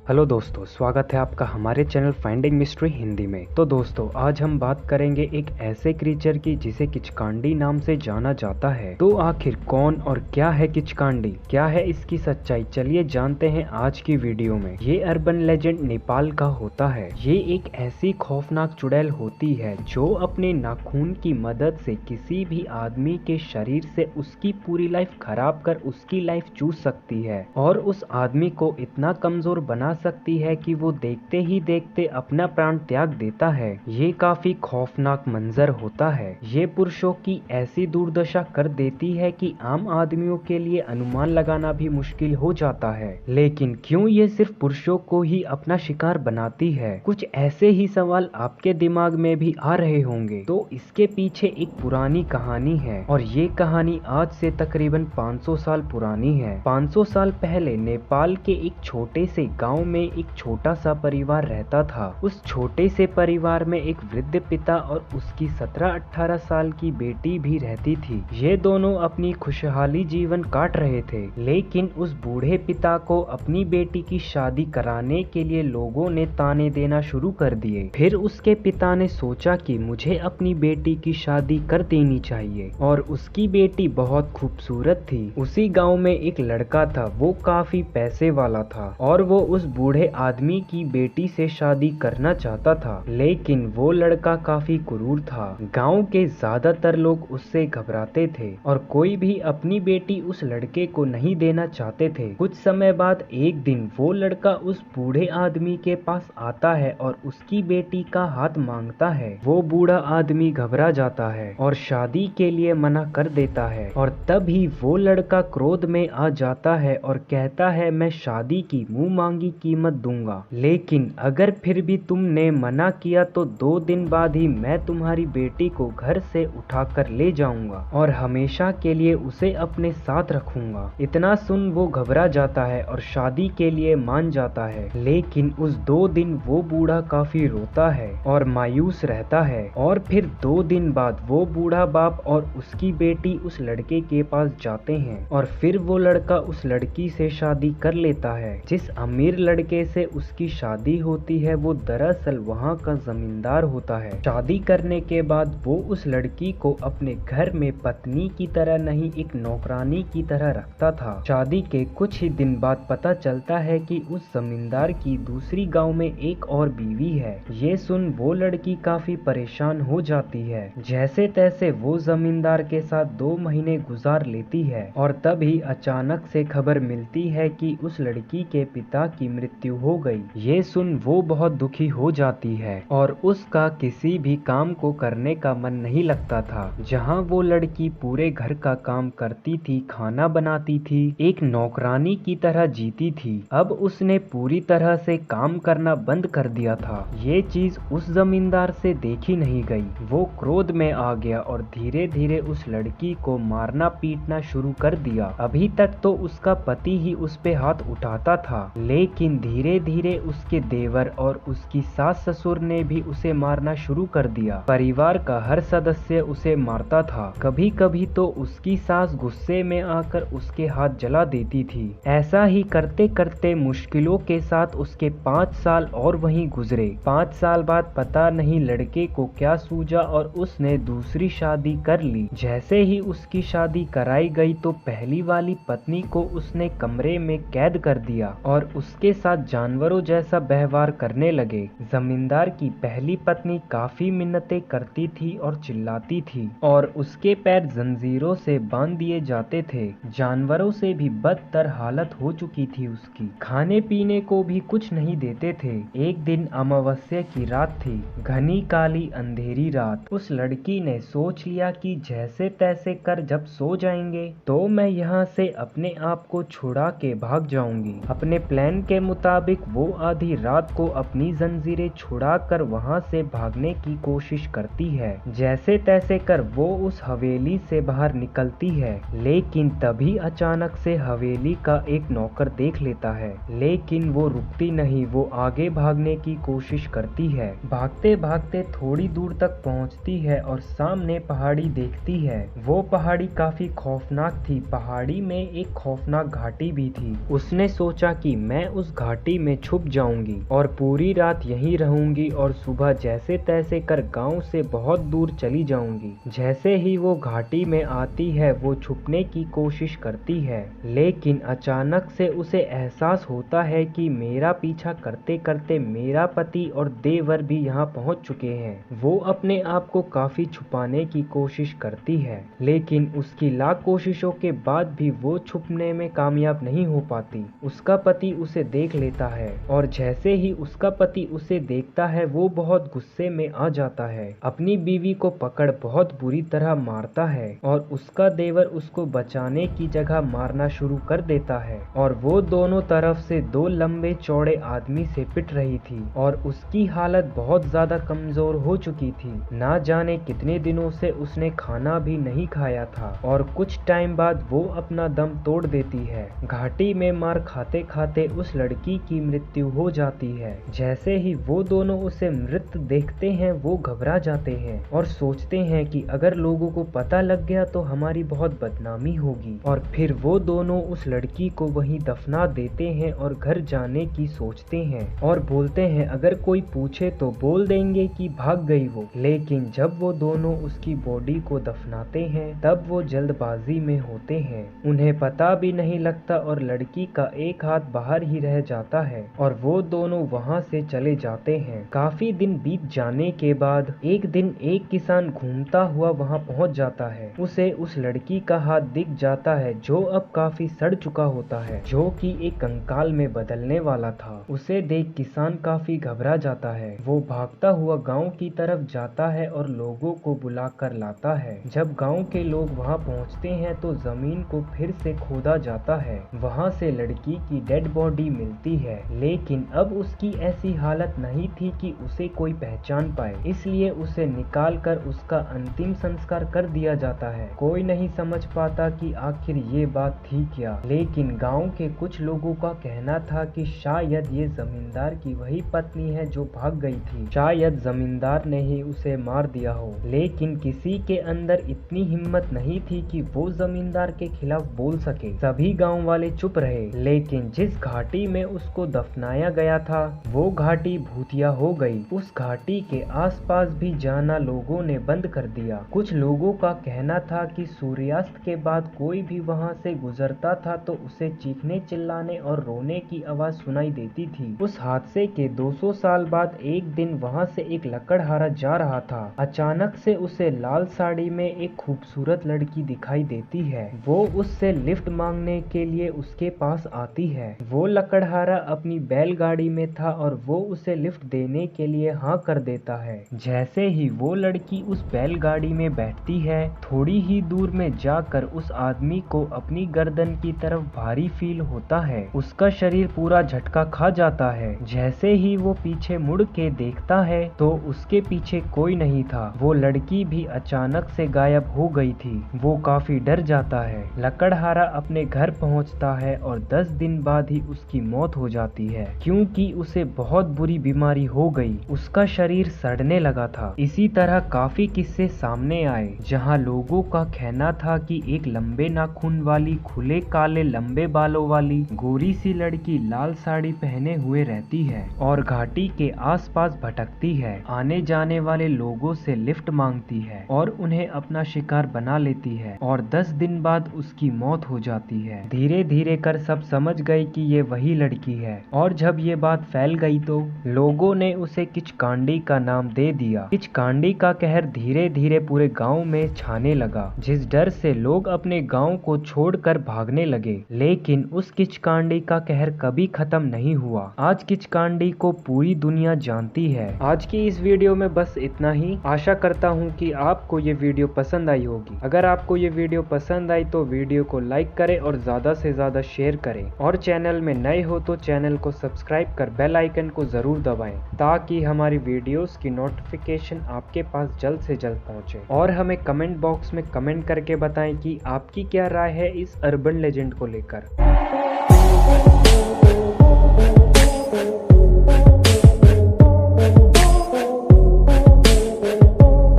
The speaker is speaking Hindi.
हेलो दोस्तों, स्वागत है आपका हमारे चैनल फाइंडिंग मिस्ट्री हिंदी में। तो दोस्तों, आज हम बात करेंगे एक ऐसे क्रीचर की जिसे किचकांडी नाम से जाना जाता है। तो आखिर कौन और क्या है किचकांडी, क्या है इसकी सच्चाई, चलिए जानते हैं आज की वीडियो में। ये अर्बन लेजेंड नेपाल का होता है। ये एक ऐसी खौफनाक चुड़ैल होती है जो अपने नाखून की मदद से किसी भी आदमी के शरीर से उसकी पूरी लाइफ खराब कर उसकी लाइफ चूस सकती है और उस आदमी को इतना कमजोर बना सकती है कि वो देखते ही देखते अपना प्राण त्याग देता है। ये काफी खौफनाक मंजर होता है। ये पुरुषों की ऐसी दुर्दशा कर देती है कि आम आदमियों के लिए अनुमान लगाना भी मुश्किल हो जाता है। लेकिन क्यों ये सिर्फ पुरुषों को ही अपना शिकार बनाती है? कुछ ऐसे ही सवाल आपके दिमाग में भी आ रहे होंगे। तो इसके पीछे एक पुरानी कहानी है और ये कहानी आज से तकरीबन 500 साल पुरानी है। 500 साल पहले नेपाल के एक छोटे से गांव में एक छोटा सा परिवार रहता था। उस छोटे से परिवार में एक वृद्ध पिता और उसकी 17-18 साल की बेटी भी रहती थी। ये दोनों अपनी खुशहाली जीवन काट रहे थे, लेकिन उस बूढ़े पिता को अपनी बेटी की शादी कराने के लिए लोगों ने ताने देना शुरू कर दिए। फिर उसके पिता ने सोचा कि मुझे अपनी बेटी की शादी कर देनी चाहिए और उसकी बेटी बहुत खूबसूरत थी। उसी गांव में एक लड़का था, वो काफी पैसे वाला था और वो उस बूढ़े आदमी की बेटी से शादी करना चाहता था। लेकिन वो लड़का काफी क्रूर था। गांव के ज्यादातर लोग उससे घबराते थे और कोई भी अपनी बेटी उस लड़के को नहीं देना चाहते थे। कुछ समय बाद एक दिन वो लड़का उस बूढ़े आदमी के पास आता है और उसकी बेटी का हाथ मांगता है। वो बूढ़ा आदमी घबरा जाता है और शादी के लिए मना कर देता है और तभी वो लड़का क्रोध में आ जाता है और कहता है, मैं शादी की मुंह मांगी कीमत दूंगा, लेकिन अगर फिर भी तुमने मना किया तो 2 दिन बाद ही मैं तुम्हारी बेटी को घर से उठाकर ले जाऊंगा और हमेशा के लिए उसे अपने साथ रखूंगा। इतना सुन वो घबरा जाता है और शादी के लिए मान जाता है। लेकिन उस 2 दिन वो बूढ़ा काफी रोता है और मायूस रहता है और फिर 2 दिन बाद वो बूढ़ा बाप और उसकी बेटी उस लड़के के पास जाते हैं और फिर वो लड़का उस लड़की से शादी कर लेता है। जिस अमीर लड़के से उसकी शादी होती है वो दरअसल वहाँ का जमींदार होता है। शादी करने के बाद वो उस लड़की को अपने घर में पत्नी की तरह नहीं, एक नौकरानी की तरह रखता था। शादी के कुछ ही दिन बाद पता चलता है कि उस जमींदार की दूसरी गांव में एक और बीवी है। ये सुन वो लड़की काफी परेशान हो जाती है। जैसे तैसे वो जमींदार के साथ 2 महीने गुजार लेती है और तभी अचानक से खबर मिलती है कि उस लड़की के पिता की मृत्यु हो गई। ये सुन वो बहुत दुखी हो जाती है और उसका किसी भी काम को करने का मन नहीं लगता था। जहाँ वो लड़की पूरे घर का काम करती थी, खाना बनाती थी, एक नौकरानी की तरह जीती थी, अब उसने पूरी तरह से काम करना बंद कर दिया था। ये चीज उस जमींदार से देखी नहीं गई। वो क्रोध में आ गया और धीरे धीरे उस लड़की को मारना पीटना शुरू कर दिया। अभी तक तो उसका पति ही उस पे हाथ उठाता था, लेकिन धीरे धीरे उसके देवर और उसकी सास ससुर ने भी उसे मारना शुरू कर दिया। परिवार का हर सदस्य उसे मारता था। कभी कभी तो उसकी सास गुस्से में आकर उसके हाथ जला देती थी। ऐसा ही करते करते मुश्किलों के साथ उसके 5 साल और वहीं गुजरे। 5 साल बाद पता नहीं लड़के को क्या सूझा और उसने दूसरी शादी कर ली। जैसे ही उसकी शादी कराई गई तो पहली वाली पत्नी को उसने कमरे में कैद कर दिया और उसके साथ जानवरों जैसा व्यवहार करने लगे। जमींदार की पहली पत्नी काफी मिन्नतें करती थी और चिल्लाती थी और उसके पैर जंजीरों से बांध दिए जाते थे। जानवरों से भी बदतर हालत हो चुकी थी उसकी। खाने पीने को भी कुछ नहीं देते थे। एक दिन अमावस्या की रात थी, घनी काली अंधेरी रात। उस लड़की ने सोच लिया कि जैसे तैसे कर जब सो जाएंगे तो मैं यहाँ से अपने आप को छुड़ा के भाग जाऊंगी। अपने प्लान के मुताबिक वो आधी रात को अपनी जंजीरें छुड़ाकर वहाँ से भागने की कोशिश करती है। जैसे तैसे कर वो उस हवेली से बाहर निकलती है, लेकिन तभी अचानक से हवेली का एक नौकर देख लेता है। लेकिन वो रुकती नहीं, वो आगे भागने की कोशिश करती है। भागते भागते थोड़ी दूर तक पहुंचती है और सामने पहाड़ी देखती है। वो पहाड़ी काफी खौफनाक थी। पहाड़ी में एक खौफनाक घाटी भी थी। उसने सोचा कि मैं उस उस घाटी में छुप जाऊंगी और पूरी रात यहीं रहूंगी और सुबह जैसे तैसे कर गांव से बहुत दूर चली जाऊंगी। जैसे ही वो घाटी में आती है वो छुपने की कोशिश करती है, लेकिन अचानक से उसे एहसास होता है कि मेरा पीछा करते करते मेरा पति और देवर भी यहाँ पहुँच चुके हैं। वो अपने आप को काफी छुपाने की कोशिश करती है, लेकिन उसकी लाख कोशिशों के बाद भी वो छुपने में कामयाब नहीं हो पाती। उसका पति उसे देख लेता है और जैसे ही उसका पति उसे देखता है वो बहुत गुस्से में आ जाता है, अपनी बीवी को पकड़ बहुत बुरी तरह मारता है और उसका देवर उसको बचाने की जगह मारना शुरू कर देता है और वो दोनों तरफ से दो लंबे चौड़े आदमी से पिट रही थी और उसकी हालत बहुत ज्यादा कमजोर हो चुकी थी। ना जाने कितने दिनों से उसने खाना भी नहीं खाया था और कुछ टाइम बाद वो अपना दम तोड़ देती है। घाटी में मार खाते खाते उस लड़की की मृत्यु हो जाती है। जैसे ही वो दोनों उसे मृत देखते हैं वो घबरा जाते हैं और सोचते हैं कि अगर लोगों को पता लग गया तो हमारी बहुत बदनामी होगी, और फिर वो दोनों उस लड़की को वहीं दफना देते हैं और घर जाने की सोचते हैं और बोलते हैं अगर कोई पूछे तो बोल देंगे कि भाग गई वो। लेकिन जब वो दोनों उसकी बॉडी को दफनाते हैं तब वो जल्दबाजी में होते हैं, उन्हें पता भी नहीं लगता और लड़की का एक हाथ बाहर ही रह जाता है और वो दोनों वहाँ से चले जाते हैं। काफी दिन बीत जाने के बाद एक दिन एक किसान घूमता हुआ वहाँ पहुँच जाता है। उसे उस लड़की का हाथ दिख जाता है जो अब काफी सड़ चुका होता है, जो कि एक कंकाल में बदलने वाला था। उसे देख किसान काफी घबरा जाता है। वो भागता हुआ गांव की तरफ जाता है और लोगों को बुला कर लाता है। जब गांव के लोग वहां पहुंचते हैं तो जमीन को फिर से खोदा जाता है। वहां से लड़की की डेड बॉडी मिलती है, लेकिन अब उसकी ऐसी हालत नहीं थी कि उसे कोई पहचान पाए, इसलिए उसे निकाल कर उसका अंतिम संस्कार कर दिया जाता है। कोई नहीं समझ पाता कि आखिर ये बात थी क्या, लेकिन गांव के कुछ लोगों का कहना था कि शायद ये जमींदार की वही पत्नी है जो भाग गई थी। शायद जमींदार ने ही उसे मार दिया हो, लेकिन किसी के अंदर इतनी हिम्मत नहीं थी कि वो जमींदार के खिलाफ बोल सके। सभी गांव वाले चुप रहे, लेकिन जिस घाटी में उसको दफनाया गया था वो घाटी भूतिया हो गई। उस घाटी के आसपास भी जाना लोगों ने बंद कर दिया। कुछ लोगों का कहना था कि सूर्यास्त के बाद कोई भी वहां से गुजरता था तो उसे चीखने चिल्लाने और रोने की आवाज सुनाई देती थी। उस हादसे के 200 साल बाद एक दिन वहां से एक लकड़हारा जा रहा था। अचानक से उसे लाल साड़ी में एक खूबसूरत लड़की दिखाई देती है। वो उससे लिफ्ट मांगने के लिए उसके पास आती है। वो लकड़हारा अपनी बैलगाड़ी में था और वो उसे लिफ्ट देने के लिए हाँ कर देता है। जैसे ही वो लड़की उस बैलगाड़ी में बैठती है, थोड़ी ही दूर में जाकर उस आदमी को अपनी गर्दन की तरफ भारी फील होता है। उसका शरीर पूरा झटका खा जाता है। जैसे ही वो पीछे मुड़ के देखता है तो उसके पीछे कोई नहीं था। वो लड़की भी अचानक से गायब हो गई थी। वो काफी डर जाता है। लकड़हारा अपने घर पहुंचता है और 10 दिन बाद ही उसकी मौत हो जाती है, क्योंकि उसे बहुत बुरी बीमारी हो गई। उसका शरीर सड़ने लगा था। इसी तरह काफी किस्से सामने आए जहां लोगों का कहना था कि एक लंबे नाखून वाली, खुले काले लंबे बालों वाली गोरी सी लड़की लाल साड़ी पहने हुए रहती है और घाटी के आसपास भटकती है, आने जाने वाले लोगों से लिफ्ट मांगती है और उन्हें अपना शिकार बना लेती है और 10 दिन बाद उसकी मौत हो जाती है। धीरे धीरे कर सब समझ गए कि ये वही लड़की है और जब ये बात फैल गई तो लोगों ने उसे किचकांडी का नाम दे दिया। किचकांडी का कहर धीरे धीरे पूरे गांव में छाने लगा, जिस डर से लोग अपने गांव को छोड़कर भागने लगे। लेकिन उस किचकांडी का कहर कभी खत्म नहीं हुआ। आज किचकांडी को पूरी दुनिया जानती है। आज की इस वीडियो में बस इतना ही। आशा करता हूँ कि आपको ये वीडियो पसंद आई होगी। अगर आपको ये वीडियो पसंद आई तो वीडियो को लाइक करें और ज्यादा से ज्यादा शेयर करें, और चैनल में नए हो तो चैनल को सब्सक्राइब कर बेल आइकन को जरूर दबाएं ताकि हमारी वीडियोस की नोटिफिकेशन आपके पास जल्द से जल्द पहुंचे। और हमें कमेंट बॉक्स में कमेंट करके बताएं कि आपकी क्या राय है इस अर्बन लेजेंड को लेकर।